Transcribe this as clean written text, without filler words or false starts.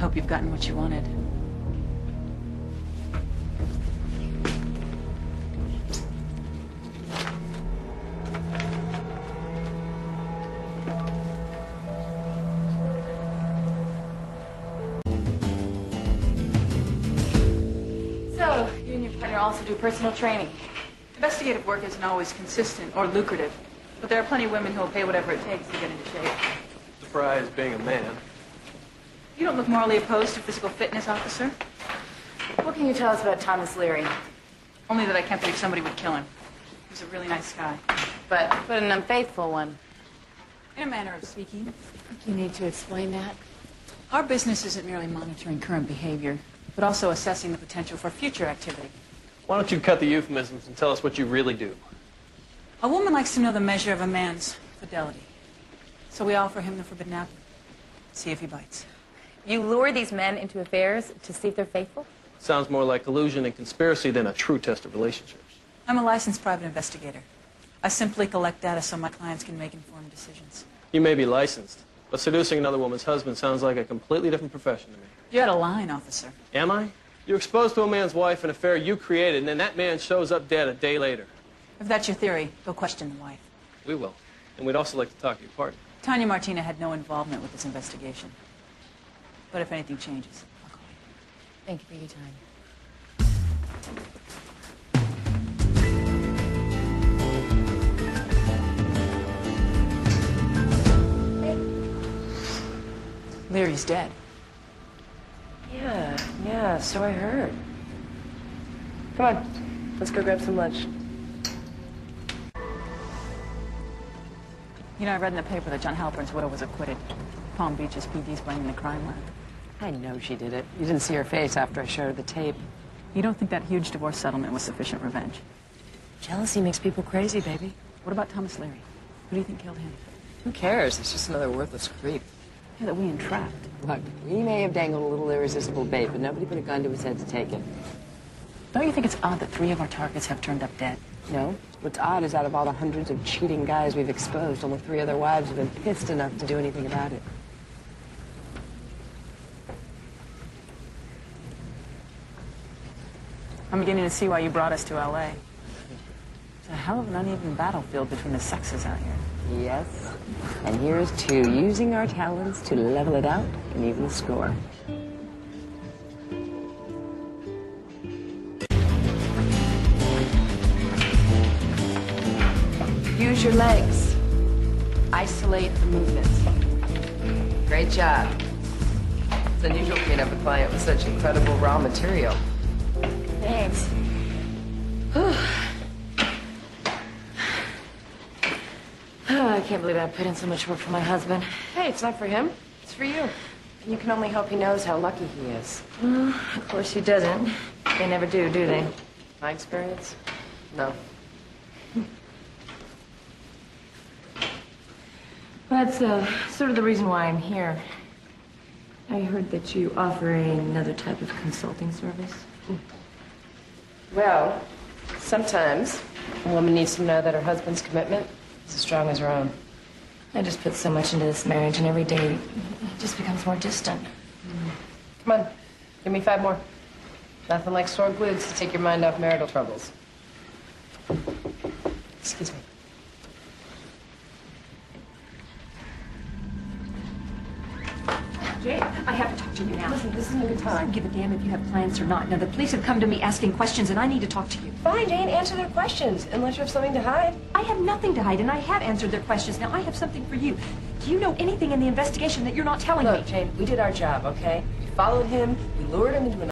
hope you've gotten what you wanted. So, you and your partner also do personal training. Investigative work isn't always consistent or lucrative, but there are plenty of women who will pay whatever it takes to get into shape. Surprise being a man. You don't look morally opposed to physical fitness, officer. What can you tell us about Thomas Leary? Only that I can't believe somebody would kill him. He was a really nice guy. But an unfaithful one. In a manner of speaking. I think you need to explain that. Our business isn't merely monitoring current behavior, but also assessing the potential for future activity. Why don't you cut the euphemisms and tell us what you really do? A woman likes to know the measure of a man's fidelity. So we offer him the forbidden apple. See if he bites. You lure these men into affairs to see if they're faithful? Sounds more like collusion and conspiracy than a true test of relationships. I'm a licensed private investigator. I simply collect data so my clients can make informed decisions. You may be licensed, but seducing another woman's husband sounds like a completely different profession to me. You're out of line, officer. Am I? You're exposed to a man's wife, an affair you created, and then that man shows up dead a day later. If that's your theory, go question the wife. We will. And we'd also like to talk to your partner. Tanya Martina had no involvement with this investigation. But if anything changes, I'll call you. Thank you for your time. Leary's dead. Yeah, so I heard. Come on, let's go grab some lunch. You know, I read in the paper that John Halpern's widow was acquitted. Palm Beach's PD's blaming the crime lab. I know she did it. You didn't see her face after I showed her the tape. You don't think that huge divorce settlement was sufficient revenge? Jealousy makes people crazy, baby. What about Thomas Leary? Who do you think killed him? Who cares? It's just another worthless creep. Yeah, that we entrapped. Look, we may have dangled a little irresistible bait, but nobody put a gun to his head to take it. Don't you think it's odd that 3 of our targets have turned up dead? No. What's odd is out of all the hundreds of cheating guys we've exposed, only 3 of their wives have been pissed enough to do anything about it. I'm beginning to see why you brought us to L.A. It's a hell of an uneven battlefield between the sexes out here. Yes. And here's to using our talents to level it out and even the score. Use your legs. Isolate the movements. Great job. It's unusual being up a client with such incredible raw material. Thanks. I can't believe I put in so much work for my husband. Hey, it's not for him. It's for you. And you can only hope he knows how lucky he is. Well, of course he doesn't. They never do they? My experience? No. That's sort of the reason why I'm here. I heard that you offer another type of consulting service. Well, sometimes a woman needs to know that her husband's commitment is as strong as her own. I just put so much into this marriage, and every day it just becomes more distant. Come on, give me 5 more. Nothing like sore glutes to take your mind off marital troubles. Excuse me. Jane, I have to talk to you now. Listen, this isn't a good I time. don't give a damn if you have plans or not. Now, the police have come to me asking questions, and I need to talk to you. Fine, Jane, answer their questions, unless you have something to hide. I have nothing to hide, and I have answered their questions. Now, I have something for you. Do you know anything in the investigation that you're not telling me? Look, Jane, we did our job, okay? We followed him, we lured him into an